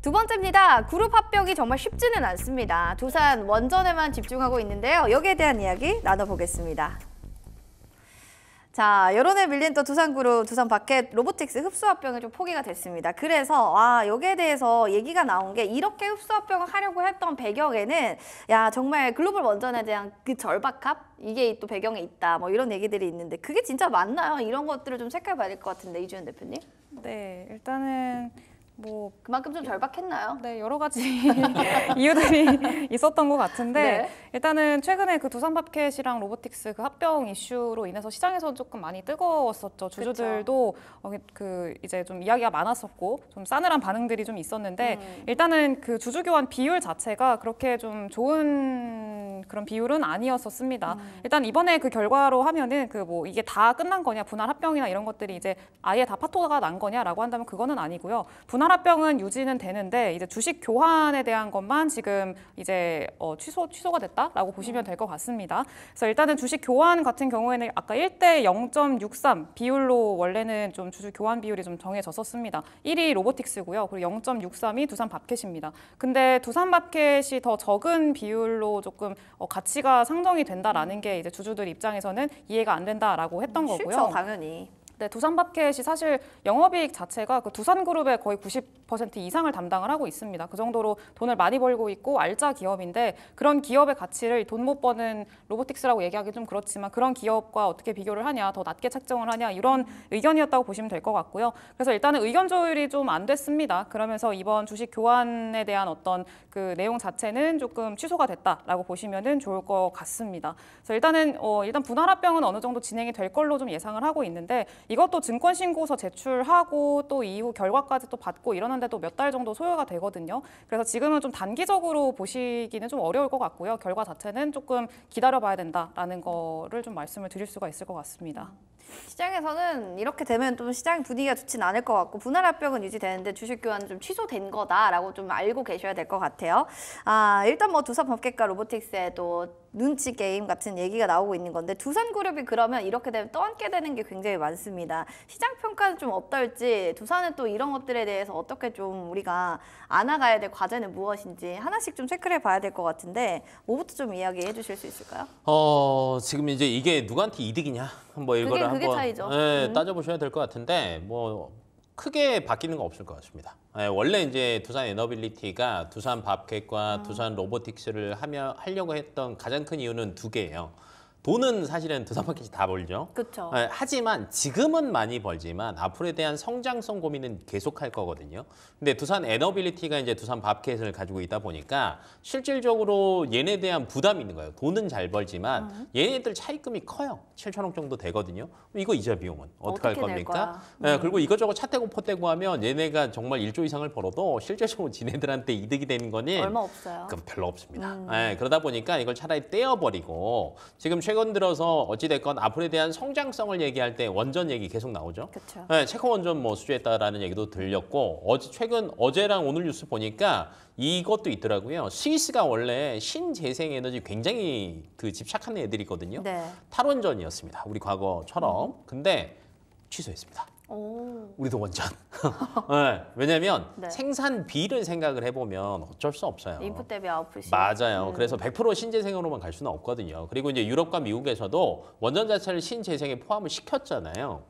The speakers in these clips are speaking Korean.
두 번째입니다. 그룹 합병이 정말 쉽지는 않습니다. 두산 원전에만 집중하고 있는데요. 여기에 대한 이야기 나눠보겠습니다. 자, 여론에 밀린 또 두산그룹, 두산바켓 로보틱스 흡수합병이 좀 포기가 됐습니다. 그래서 여기에 대해서 얘기가 나온 게 이렇게 흡수합병을 하려고 했던 배경에는 정말 글로벌 원전에 대한 그 절박함? 이게 또 배경에 있다. 뭐 이런 얘기들이 있는데 그게 진짜 맞나요? 이런 것들을 좀 체크해봐야 될 것 같은데 이주연 대표님? 네, 일단은 그만큼 좀 절박했나요? 네, 여러 가지 이유들이 있었던 것 같은데 네. 일단은 최근에 그 두산바켓이랑 로보틱스 그 합병 이슈로 인해서 시장에서 조금 많이 뜨거웠었죠. 주주들도 이제 좀 이야기가 많았었고 좀 싸늘한 반응들이 좀 있었는데 일단은 그 주주 교환 비율 자체가 그렇게 좀 좋은 그런 비율은 아니었었습니다. 일단 이번에 그 결과로 하면은 이게 다 끝난 거냐, 분할 합병이나 이런 것들이 이제 아예 다 파토가 난 거냐라고 한다면 그거는 아니고요. 분할 합병은 유지는 되는데 이제 주식 교환에 대한 것만 지금 이제 취소가 됐다라고 보시면 될 것 같습니다. 그래서 일단은 주식 교환 같은 경우에는 아까 1대 0.63 비율로 원래는 좀 주주 교환 비율이 좀 정해졌었습니다. 1위 로보틱스고요. 그리고 0.63이 두산바켓입니다. 근데 두산바켓이 더 적은 비율로 조금 가치가 상정이 된다라는 게 이제 주주들 입장에서는 이해가 안 된다라고 했던 거고요. 싫죠, 당연히. 네, 두산바켓이 사실 영업이익 자체가 그 두산그룹의 거의 90% 이상을 담당을 하고 있습니다. 그 정도로 돈을 많이 벌고 있고 알짜 기업인데 그런 기업의 가치를 돈 못 버는 로보틱스라고 얘기하기 좀 그렇지만 그런 기업과 어떻게 비교를 하냐, 더 낮게 책정을 하냐 이런 의견이었다고 보시면 될 것 같고요. 그래서 일단은 의견 조율이 좀 안 됐습니다. 그러면서 이번 주식 교환에 대한 어떤 그 내용 자체는 조금 취소가 됐다라고 보시면은 좋을 것 같습니다. 그래서 일단 분할 합병은 어느 정도 진행이 될 걸로 좀 예상을 하고 있는데 이것도 증권신고서 제출하고 또 이후 결과까지 또 받고 이러는데도 몇 달 정도 소요가 되거든요. 그래서 지금은 좀 단기적으로 보시기는 좀 어려울 것 같고요. 결과 자체는 조금 기다려봐야 된다라는 거를 좀 말씀을 드릴 수가 있을 것 같습니다. 시장에서는 이렇게 되면 좀 시장 분위기가 좋진 않을 것 같고 분할 합병은 유지되는데 주식 교환은 좀 취소된 거다라고 좀 알고 계셔야 될 것 같아요. 일단 뭐 두산바켓과 로보틱스의 또 눈치 게임 같은 얘기가 나오고 있는 건데 두산그룹이 그러면 이렇게 되면 떠안게 되는 게 굉장히 많습니다. 시장 평가는 좀 어떨지 두산은 또 이런 것들에 대해서 어떻게 좀 우리가 안아가야 될 과제는 무엇인지 하나씩 좀 체크를 해봐야 될 것 같은데 뭐부터 좀 이야기해 주실 수 있을까요? 지금 이제 이게 누구한테 이득이냐 뭐 이거를 그게 한번 차이죠. 따져보셔야 될 것 같은데 뭐 크게 바뀌는 건 없을 것 같습니다. 원래 이제 두산 에너빌리티가 두산바켓과 두산 로보틱스를 하려고 했던 가장 큰 이유는 두 개예요. 돈은 사실은 두산바켓이 다 벌죠. 그렇죠. 하지만 지금은 많이 벌지만 앞으로에 대한 성장성 고민은 계속할 거거든요. 근데 두산 에너빌리티가 이제 두산바켓을 가지고 있다 보니까 실질적으로 얘네에 대한 부담이 있는 거예요. 돈은 잘 벌지만 얘네들 차입금이 커요. 7천억 정도 되거든요. 이거 이자 비용은 어떻게 할 겁니까? 그리고 이것저것 차 떼고 포 떼고 하면 얘네가 정말 1조 이상을 벌어도 실질적으로 지네들한테 이득이 되는 거는 얼마 없어요. 그럼 별로 없습니다. 그러다 보니까 이걸 차라리 떼어버리고 지금 최근 들어서 어찌됐건 앞으로에 대한 성장성을 얘기할 때 원전 얘기 계속 나오죠. 그렇죠. 체코 원전 뭐 수주했다라는 얘기도 들렸고 어제랑 오늘 뉴스 보니까 이것도 있더라고요. 스위스가 원래 신재생 에너지 굉장히 집착하는 애들이거든요. 네. 탈원전이었습니다. 우리 과거처럼. 근데 취소했습니다. 우리도 원전. 왜냐하면 생산비를 생각을 해보면 어쩔 수 없어요. 인풋 대비 아웃풋이. 맞아요. 그래서 100% 신재생으로만 갈 수는 없거든요. 그리고 이제 유럽과 미국에서도 원전 자체를 신재생에 포함을 시켰잖아요.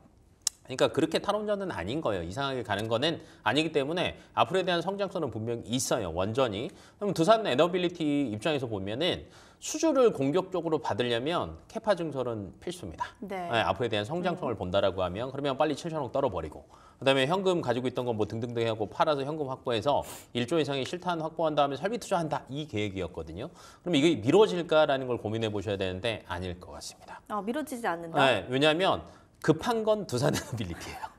그러니까 그렇게 탈원전은 아닌 거예요. 이상하게 가는 거는 아니기 때문에 앞으로에 대한 성장성은 분명히 있어요. 원전이. 그럼 두산 에너빌리티 입장에서 보면은 수주를 공격적으로 받으려면 캐파 증설은 필수입니다. 앞으로에 대한 성장성을 본다라고 하면 그러면 빨리 7천억 떨어버리고 그다음에 현금 가지고 있던 거 뭐 등등등 하고 팔아서 현금 확보해서 1조 이상의 실탄 확보한 다음에 설비 투자한다. 이 계획이었거든요. 그럼 이게 미뤄질까라는 걸 고민해 보셔야 되는데 아닐 것 같습니다. 미뤄지지 않는다? 왜냐하면 급한 건 두산 에너빌리티예요.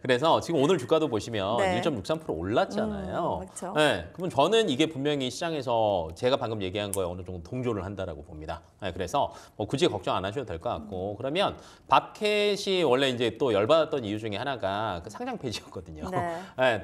그래서 지금 오늘 주가도 보시면 1.63% 올랐잖아요. 그렇죠. 그러면 저는 이게 분명히 시장에서 제가 방금 얘기한 거에 어느 정도 동조를 한다라고 봅니다. 그래서 뭐 굳이 걱정 안 하셔도 될 것 같고 그러면 바켓이 원래 이제 또 열받았던 이유 중에 하나가 그 상장 폐지였거든요.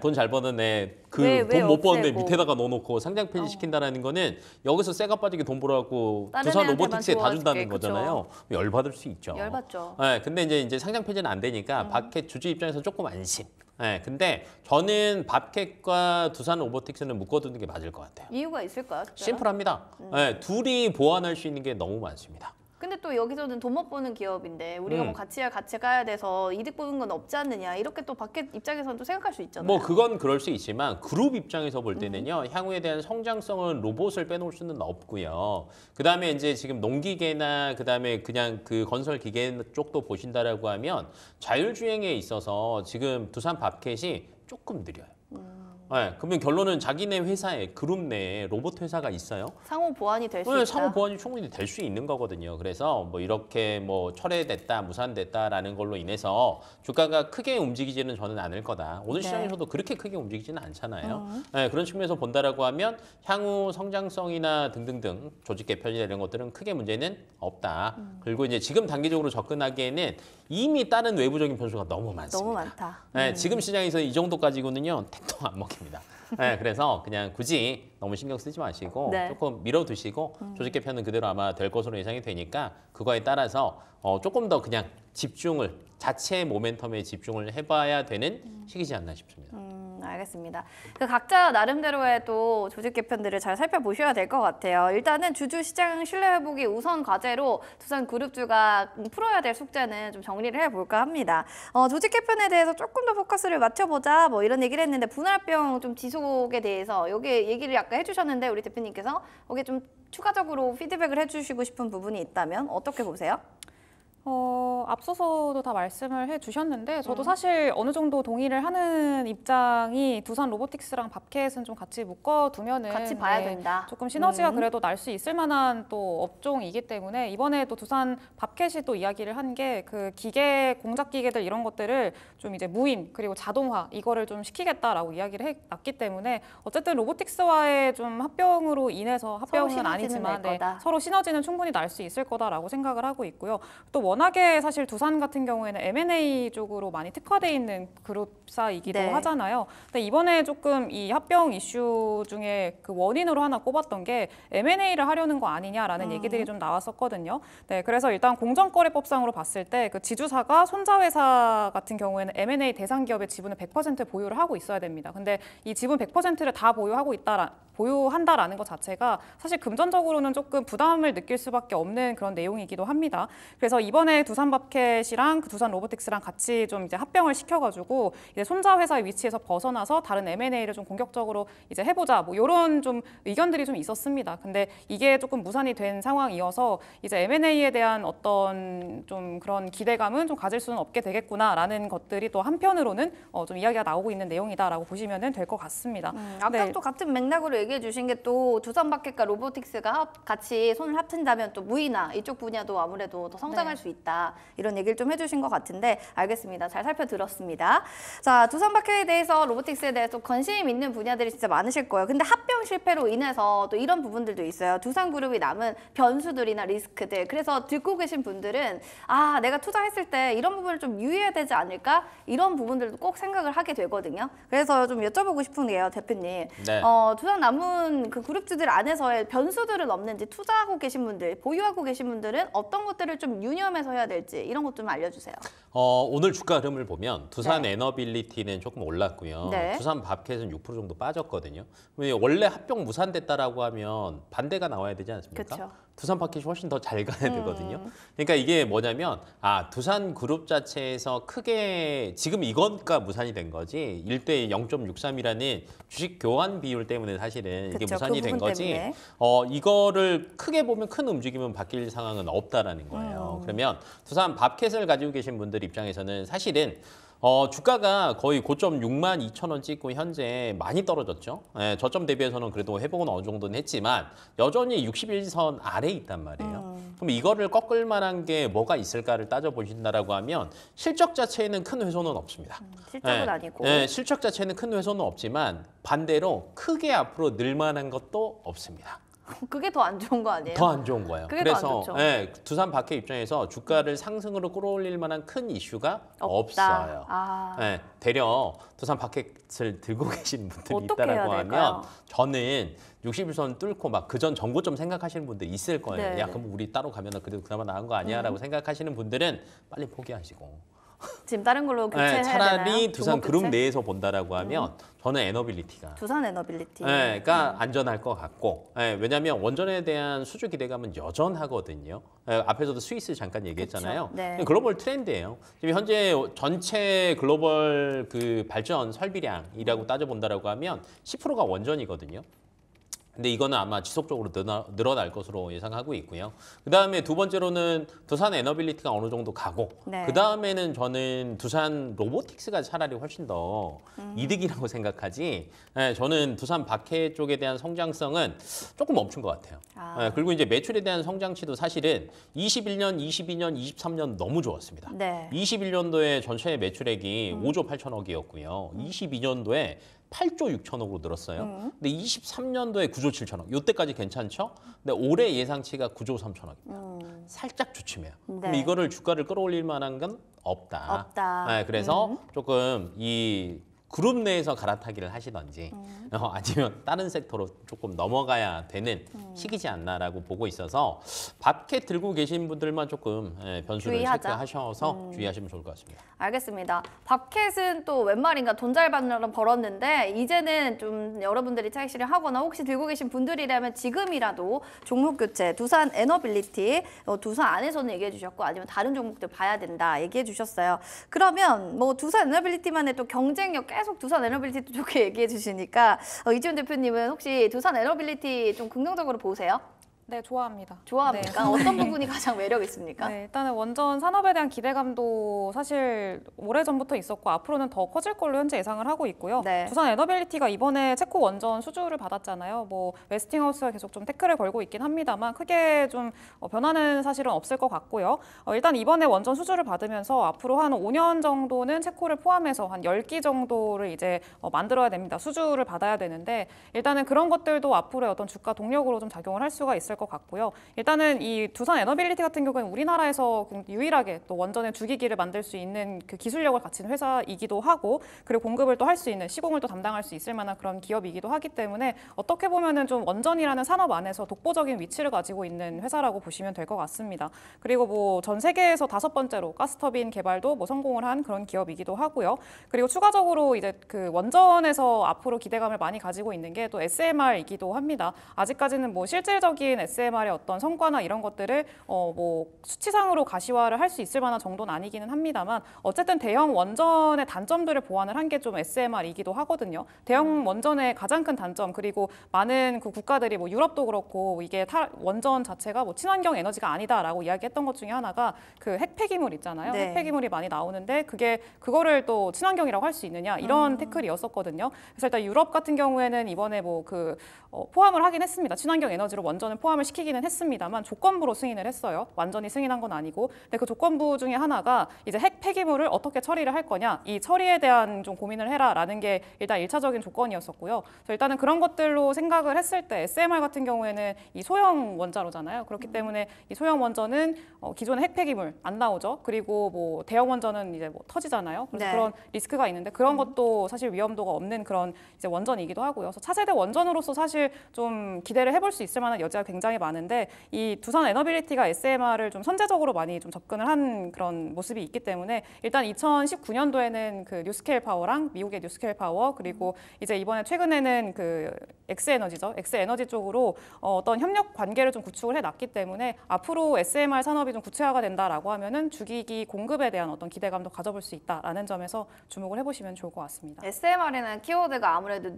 돈 잘 버는 애 그 돈 못 버는 애 밑에다가 넣어놓고 상장 폐지 시킨다라는 거는 여기서 쇠가 빠지게 돈 벌어갖고 두산 로보틱스에 다 준다는 거잖아요. 열받을 수 있죠. 열받죠. 근데 이제 상장 폐지는 안 되니까 바켓 주주 입장에서 조금 안심. 네, 근데 저는 밥캣과 두산 로보틱스는 묶어두는 게 맞을 것 같아요. 이유가 있을까요? 특별한? 심플합니다. 네, 둘이 보완할 수 있는 게 너무 많습니다. 근데 또 여기서는 돈 못 버는 기업인데 우리가 뭐 같이 가야 돼서 이득 보는 건 없지 않느냐 이렇게 또 밖에 입장에서는 또 생각할 수 있잖아요. 뭐 그건 그럴 수 있지만 그룹 입장에서 볼 때는요. 향후에 대한 성장성은 로봇을 빼놓을 수는 없고요. 그다음에 이제 지금 농기계나 그다음에 그냥 그 건설 기계 쪽도 보신다라고 하면 자율주행에 있어서 지금 두산 밥캣이 조금 느려요. 네, 그러면 결론은 자기네 회사에 그룹 내에 로봇 회사가 있어요. 상호 보완이 될 수 네, 있다. 상호 보완이 충분히 될 수 있는 거거든요. 그래서 뭐 이렇게 뭐 철회됐다, 무산됐다라는 걸로 인해서 주가가 크게 움직이지는 저는 않을 거다. 오늘 네. 시장에서도 그렇게 크게 움직이지는 않잖아요. 네, 그런 측면에서 본다라고 하면 향후 성장성이나 등등등 조직 개편이나 이런 것들은 크게 문제는 없다. 그리고 이제 지금 단기적으로 접근하기에는 이미 다른 외부적인 변수가 너무 많습니다. 너무 많다. 네, 지금 시장에서 이 정도 가지고는요 택도 안 먹힙니다. 네, 그래서 그냥 굳이 너무 신경 쓰지 마시고 네. 조금 밀어두시고 조직 개편은 그대로 아마 될 것으로 예상이 되니까 그거에 따라서 조금 더 그냥 집중을 자체의 모멘텀에 집중을 해봐야 되는 시기지 않나 싶습니다. 알겠습니다. 그 각자 나름대로의 또 조직 개편들을 잘 살펴보셔야 될 것 같아요. 일단은 주주 시장 신뢰 회복이 우선 과제로 두산 그룹주가 풀어야 될 숙제는 좀 정리를 해볼까 합니다. 조직 개편에 대해서 조금 더 포커스를 맞춰보자 뭐 이런 얘기를 했는데 분할병 좀 지속에 대해서 여기 얘기를 아까 해주셨는데 우리 대표님께서 여기에 좀 추가적으로 피드백을 해주시고 싶은 부분이 있다면 어떻게 보세요? 앞서서도 다 말씀을 해주셨는데 저도 사실 어느 정도 동의를 하는 입장이 두산 로보틱스랑 밥캣은 좀 같이 묶어두면은 같이 봐야 된다. 조금 시너지가 그래도 날 수 있을 만한 또 업종이기 때문에 이번에 또 두산 밥캣이 또 이야기를 한 게 그 기계 공작 기계들 이런 것들을 좀 이제 무인 그리고 자동화 이거를 좀 시키겠다라고 이야기를 해놨기 때문에 어쨌든 로보틱스와의 좀 합병으로 인해서 합병은 시너지는 아니지만 낼 거다. 서로 시너지는 충분히 날 수 있을 거다라고 생각을 하고 있고요. 또 워낙에 사실 두산 같은 경우에는 M&A 쪽으로 많이 특화돼 있는 그룹사이기도 네. 하잖아요. 근데 이번에 조금 이 합병 이슈 중에 그 원인으로 하나 꼽았던 게 M&A를 하려는 거 아니냐라는 얘기들이 좀 나왔었거든요. 네, 그래서 일단 공정거래법상으로 봤을 때 그 지주사가 손자회사 같은 경우에는 M&A 대상 기업의 지분을 100% 보유를 하고 있어야 됩니다. 근데 이 지분 100%를 다 보유한다라는 것 자체가 사실 금전적으로는 조금 부담을 느낄 수밖에 없는 그런 내용이기도 합니다. 그래서 이번에 두산 밥캣이랑 그 두산 로보틱스랑 같이 좀 이제 합병을 시켜가지고 이제 손자 회사의 위치에서 벗어나서 다른 M&A를 좀 공격적으로 이제 해보자 뭐 이런 좀 의견들이 좀 있었습니다. 근데 이게 조금 무산이 된 상황이어서 이제 M&A에 대한 어떤 좀 그런 기대감은 좀 가질 수는 없게 되겠구나라는 것들이 또 한편으로는 좀 이야기가 나오고 있는 내용이다라고 보시면 될 것 같습니다. 아까 네. 또 같은 맥락으로 얘기해 주신 게 또 두산 밥캣과 로보틱스가 같이 손을 합친다면 또 무이나 이쪽 분야도 아무래도 더 성장할 네. 수 있다. 이런 얘기를 좀 해주신 것 같은데 알겠습니다. 잘 살펴들었습니다. 자, 두산 밥캣에 대해서 로보틱스에 대해서 관심 있는 분야들이 진짜 많으실 거예요. 근데 합병 실패로 인해서 또 이런 부분들도 있어요. 두산 그룹이 남은 변수들이나 리스크들. 그래서 듣고 계신 분들은 아, 내가 투자했을 때 이런 부분을 좀 유의해야 되지 않을까? 이런 부분들도 꼭 생각을 하게 되거든요. 그래서 좀 여쭤보고 싶은 게요, 대표님. 네. 두산 남은 그 그룹주들 안에서의 변수들은 없는지 투자하고 계신 분들, 보유하고 계신 분들은 어떤 것들을 좀 유념해서 해야 될지 이런 것 좀 알려주세요. 오늘 주가 흐름을 보면 두산 네. 에너빌리티는 조금 올랐고요. 네. 두산 밥캣은 6% 정도 빠졌거든요. 원래 합병 무산됐다라고 하면 반대가 나와야 되지 않습니까? 그쵸. 두산 밥캣이 훨씬 더 잘 가야 되거든요. 그러니까 이게 뭐냐면 두산 그룹 자체에서 크게 지금 이거가 무산이 된 거지 1대 0.63이라는 주식 교환 비율 때문에 사실은 이게 그쵸, 무산이 그 된 부분 거지. 때문에. 이거를 크게 보면 큰 움직임은 바뀔 상황은 없다라는 거예요. 그러면 두산 밥캣을 가지고 계신 분들 입장에서는 사실은 주가가 거의 고점 62,000원 찍고 현재 많이 떨어졌죠. 예, 저점 대비해서는 그래도 회복은 어느 정도는 했지만 여전히 61선 아래에 있단 말이에요. 그럼 이거를 꺾을 만한 게 뭐가 있을까를 따져보신다라고 하면 실적 자체에는 큰 훼손은 없습니다. 실적은 아니고. 예, 실적 자체는 큰 훼손은 없지만 반대로 크게 앞으로 늘 만한 것도 없습니다. 그게 더 안 좋은 거 아니에요? 더 안 좋은 거예요. 그게 더 안 그래서 좋죠. 예, 두산 밥캣 입장에서 주가를 상승으로 끌어올릴 만한 큰 이슈가 없다. 없어요. 아. 예, 되려 두산 밥캣을 들고 계신 분들이 어떻게 있다라고 해야 하면 될까요? 저는 61선 뚫고 막 그전 정고점 생각하시는 분들 있을 거예요. 네. 야, 그럼 우리 따로 가면 그래도 그나마 나은 거 아니야라고 생각하시는 분들은 빨리 포기하시고 지금 다른 걸로 교체해야 차라리 되나요? 두산 종목 그룹 교체? 내에서 본다라고 하면 저는 에너빌리티가 두산 에너빌리티. 그러니까 안전할 것 같고 왜냐하면 원전에 대한 수주 기대감은 여전하거든요. 앞에서도 스위스 잠깐 얘기했잖아요. 그쵸. 네. 글로벌 트렌드예요. 지금 현재 전체 글로벌 그 발전 설비량이라고 따져본다라고 하면 10%가 원전이거든요. 근데 이거는 아마 지속적으로 늘어날 것으로 예상하고 있고요. 그다음에 두 번째로는 두산 에너빌리티가 어느 정도 가고 네. 그다음에는 저는 두산 로보틱스가 차라리 훨씬 더 이득이라고 생각하지. 저는 두산 박해 쪽에 대한 성장성은 조금 멈춘 것 같아요. 그리고 이제 매출에 대한 성장치도 사실은 21년, 22년, 23년 너무 좋았습니다. 네. 21년도에 전체 매출액이 5조 8천억이었고요. 22년도에 8조 6천억으로 늘었어요. 근데 23년도에 9조 7천억. 이때까지 괜찮죠? 근데 올해 예상치가 9조 3천억입니다. 살짝 주춤해요. 네. 그럼 이거를 주가를 끌어올릴 만한 건 없다. 그래서 조금 이 그룹 내에서 갈아타기를 하시던지 아니면 다른 섹터로 조금 넘어가야 되는 시기지 않나라고 보고 있어서 밥캣 들고 계신 분들만 조금 변수를 주의하자. 체크하셔서 주의하시면 좋을 것 같습니다. 알겠습니다. 밥캣은 또 웬 말인가 돈 잘 벌었는데 이제는 좀 여러분들이 차익 실현하거나 혹시 들고 계신 분들이라면 지금이라도 종목 교체, 두산 에너빌리티, 두산 안에서는 얘기해 주셨고 아니면 다른 종목들 봐야 된다 얘기해 주셨어요. 그러면 뭐 두산 에너빌리티만의 또 경쟁력 계속 두산 에너빌리티 쪽에 얘기해 주시니까 이지훈 대표님은 혹시 두산 에너빌리티 좀 긍정적으로 보세요? 네, 좋아합니다. 좋아합니까? 네. 어떤 부분이 가장 매력 있습니까? 네, 일단은 원전 산업에 대한 기대감도 사실 오래전부터 있었고 앞으로는 더 커질 걸로 현재 예상을 하고 있고요. 네. 두산 에너빌리티가 이번에 체코 원전 수주를 받았잖아요. 뭐 웨스팅하우스가 계속 좀 태클을 걸고 있긴 합니다만 크게 좀 변화는 사실은 없을 것 같고요. 일단 이번에 원전 수주를 받으면서 앞으로 한 5년 정도는 체코를 포함해서 한 10기 정도를 이제 만들어야 됩니다. 수주를 받아야 되는데 일단은 그런 것들도 앞으로의 어떤 주가 동력으로 좀 작용을 할 수가 있을 것 같고요. 일단은 이 두산 에너빌리티 같은 경우에는 우리나라에서 유일하게 또 원전의 주기기를 만들 수 있는 그 기술력을 갖춘 회사이기도 하고 그리고 공급을 또 할 수 있는 시공을 또 담당할 수 있을 만한 그런 기업이기도 하기 때문에 어떻게 보면은 좀 원전이라는 산업 안에서 독보적인 위치를 가지고 있는 회사라고 보시면 될 것 같습니다. 그리고 뭐 전 세계에서 5번째로 가스터빈 개발도 뭐 성공을 한 그런 기업이기도 하고요. 그리고 추가적으로 이제 그 원전에서 앞으로 기대감을 많이 가지고 있는 게 또 SMR이기도 합니다. 아직까지는 뭐 실질적인 SMR의 어떤 성과나 이런 것들을 뭐 수치상으로 가시화를 할 수 있을 만한 정도는 아니기는 합니다만 어쨌든 대형 원전의 단점들을 보완을 한 게 좀 SMR이기도 하거든요. 대형 원전의 가장 큰 단점 그리고 많은 그 국가들이 뭐 유럽도 그렇고 이게 원전 자체가 뭐 친환경 에너지가 아니다라고 이야기했던 것 중에 하나가 그 핵폐기물 있잖아요. 네. 핵폐기물이 많이 나오는데 그거를 또 친환경이라고 할 수 있느냐 이런 태클이었었거든요. 그래서 일단 유럽 같은 경우에는 이번에 뭐 포함을 하긴 했습니다. 친환경 에너지로 원전을 포함을 시키기는 했습니다만 조건부로 승인을 했어요. 완전히 승인한 건 아니고. 근데 그 조건부 중에 하나가 이제 핵 폐기물을 어떻게 처리를 할 거냐. 이 처리에 대한 좀 고민을 해라라는 게 일단 1차적인 조건이었었고요. 그래서 일단은 그런 것들로 생각을 했을 때 SMR 같은 경우에는 이 소형 원자로잖아요. 그렇기 때문에 이 소형 원전은 기존의 핵 폐기물 안 나오죠. 그리고 뭐 대형 원전은 이제 뭐 터지잖아요. 그래서 네. 그런 리스크가 있는데 그런 것도 사실 위험도가 없는 그런 이제 원전이기도 하고요. 그래서 차세대 원전으로서 사실 좀 기대를 해볼 수 있을 만한 여지가 굉장히 많은데 이 두산 에너빌리티가 SMR을 좀 선제적으로 많이 좀 접근을 한 그런 모습이 있기 때문에 일단 2019년도에는 그 뉴스케일 파워랑 미국의 뉴스케일 파워 그리고 이제 이번에 최근에는 그 엑스에너지죠. 엑스에너지 쪽으로 어떤 협력 관계를 좀 구축을 해놨기 때문에 앞으로 SMR 산업이 좀 구체화가 된다라고 하면은 주기기 공급에 대한 어떤 기대감도 가져볼 수 있다라는 점에서 주목을 해보시면 좋을 것 같습니다. SMR이라는 키워드가 아무래도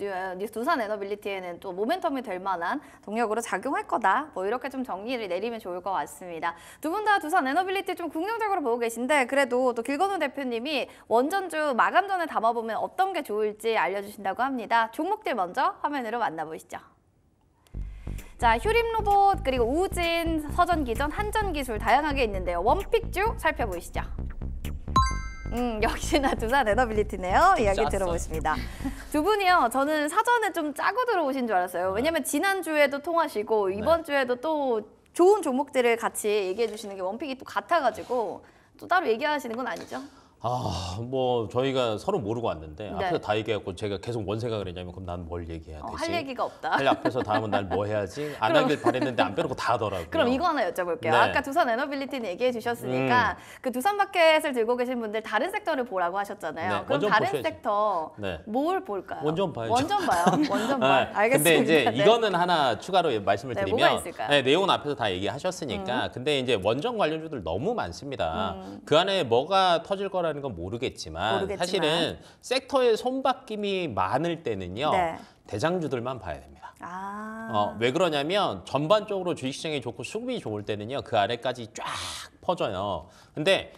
두산 에너빌리티에는 또 모멘텀이 될 만한 동력으로 작용할 거다. 뭐 이렇게 좀 정리를 내리면 좋을 것 같습니다. 두 분 다 두산 에너빌리티 좀 긍정적으로 보고 계신데 그래도 또 길건우 대표님이 원전주 마감 전에 담아보면 어떤 게 좋을지 알려주신다고 합니다. 종목들 먼저 화면으로 만나보시죠. 자, 휴림 로봇 그리고 우진, 서전기전, 한전기술 다양하게 있는데요. 원픽주 살펴보시죠. 역시나 두산 에너빌리티네요. 이야기 짰어요. 들어보십니다. 두 분이요. 저는 사전에 좀 짜고 들어오신 줄 알았어요. 왜냐면 지난주에도 통하시고 이번 주에도 또 좋은 종목들을 같이 얘기해 주시는 게 원픽이 또 같아가지고 또 따로 얘기하시는 건 아니죠? 뭐 저희가 서로 모르고 왔는데 네. 앞에서 다 얘기하고 제가 계속 뭔 생각을 했냐면 그럼 난 뭘 얘기해야 되지? 할 얘기가 없다. 할 앞에서 다음은 날 뭐 해야지? 안 하길 바랬는데 안 빼놓고 다 하더라고요. 그럼 이거 하나 여쭤볼게요. 네. 아까 두산 에너빌리티는 얘기해 주셨으니까 그 두산마켓을 들고 계신 분들 다른 섹터를 보라고 하셨잖아요. 네, 그럼 원전 다른 보셔야지. 섹터 네. 뭘 볼까요? 원전 봐야죠. 원전 봐요. 원전 봐. 네. 알겠습니다. 근데 이제 네. 이거는 하나 추가로 말씀을 네, 드리면 뭐가 있을까요? 네, 내용은 앞에서 다 얘기하셨으니까 근데 이제 원전 관련주들 너무 많습니다. 그 안에 뭐가 터질 거라는 건 모르겠지만 사실은 섹터의 손바뀜이 많을 때는요. 네. 대장주들만 봐야 됩니다. 아. 왜 그러냐면 전반적으로 주식시장이 좋고 수급이 좋을 때는요. 그 아래까지 쫙 퍼져요. 근데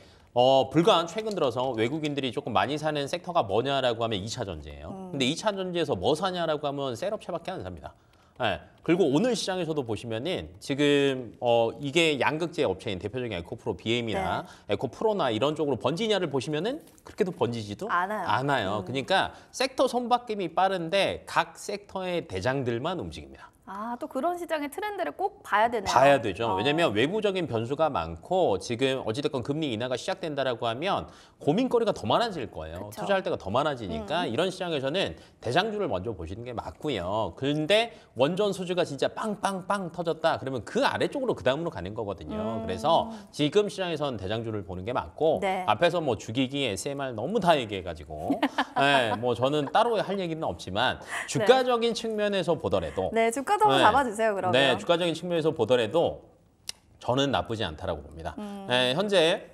불과 최근 들어서 외국인들이 조금 많이 사는 섹터가 뭐냐라고 하면 2차 전지예요. 근데 2차 전지에서 뭐 사냐라고 하면 셋업체밖에 안 삽니다. 네. 그리고 오늘 시장에서도 보시면은 지금 이게 양극재 업체인 대표적인 에코프로 BM이나 에코프로나 이런 쪽으로 번지냐를 보시면은 그렇게도 번지지도 않아요. 그러니까 섹터 손바뀜이 빠른데 각 섹터의 대장들만 움직입니다. 아, 또 그런 시장의 트렌드를 꼭 봐야 되네요. 봐야 되죠. 왜냐하면 외부적인 변수가 많고 지금 어찌됐건 금리 인하가 시작된다라고 하면 고민거리가 더 많아질 거예요. 그쵸. 투자할 때가 더 많아지니까 이런 시장에서는 대장주를 먼저 보시는 게 맞고요. 그런데 원전 수주가 진짜 빵빵빵 터졌다. 그러면 그 아래쪽으로 그 다음으로 가는 거거든요. 그래서 지금 시장에서는 대장주를 보는 게 맞고 네. 앞에서 뭐 주기기, SMR 너무 다 얘기해가지고 네, 뭐 저는 따로 할 얘기는 없지만 주가적인 측면에서 보더라도 네, 주가도 한번 잡아주세요, 그러면. 네, 주가적인 측면에서 보더라도 저는 나쁘지 않다라고 봅니다. 네, 현재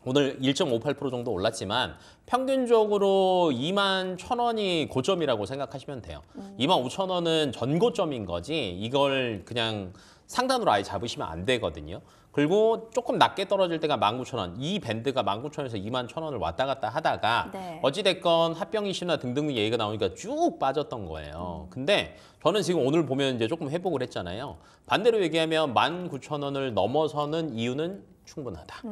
오늘 1.58% 정도 올랐지만 평균적으로 21,000원이 고점이라고 생각하시면 돼요. 25,000원은 전고점인 거지 이걸 그냥 상단으로 아예 잡으시면 안 되거든요. 그리고 조금 낮게 떨어질 때가 19,000원, 이 밴드가 19,000원에서 21,000원을 왔다 갔다 하다가 어찌됐건 합병 이슈나 등등 얘기가 나오니까 쭉 빠졌던 거예요. 근데 저는 지금 오늘 보면 이제 조금 회복을 했잖아요. 반대로 얘기하면 19,000원을 넘어서는 이유는 충분하다.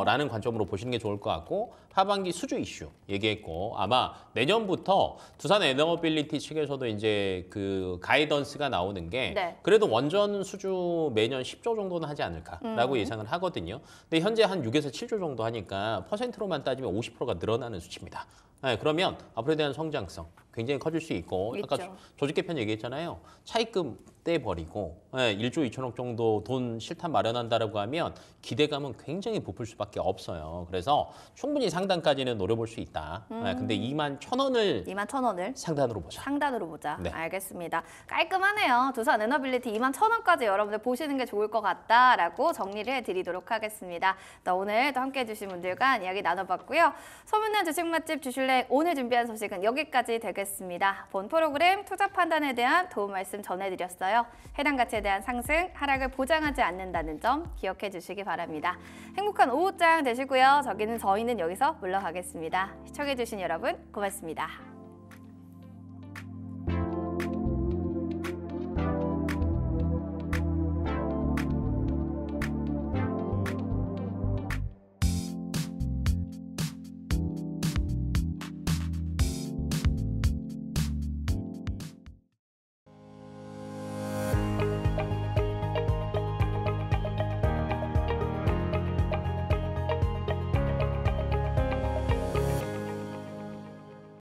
라는 관점으로 보시는 게 좋을 것 같고 하반기 수주 이슈 얘기했고 아마 내년부터 두산 에너빌리티 측에서도 이제 그 가이던스가 나오는 게 그래도 원전 수주 매년 10조 정도는 하지 않을까라고 예상을 하거든요. 근데 현재 한 6에서 7조 정도 하니까 퍼센트로만 따지면 50%가 늘어나는 수치입니다. 네, 그러면 앞으로에 대한 성장성 굉장히 커질 수 있고 아까 조직 개편 얘기했잖아요. 차입금 떼버리고 1조 2천억 정도 돈 실탄 마련한다라고 하면 기대감은 굉장히 부풀 수밖에 없어요. 그래서 충분히 상단까지는 노려볼 수 있다. 근데 21,000원을 상단으로 보자. 상단으로 보자. 네. 알겠습니다. 깔끔하네요. 두산 에너빌리티 21,000원까지 여러분들 보시는 게 좋을 것 같다라고 정리를 해드리도록 하겠습니다. 오늘 또 함께해 주신 분들과 이야기 나눠봤고요. 소문난 주식 맛집 주실래 오늘 준비한 소식은 여기까지 되겠습니다. 본 프로그램 투자 판단에 대한 도움 말씀 전해드렸어요. 해당 가치에 대한 상승, 하락을 보장하지 않는다는 점 기억해 주시기 바랍니다. 행복한 오후장 되시고요. 저희는 여기서 물러가겠습니다. 시청해 주신 여러분 고맙습니다.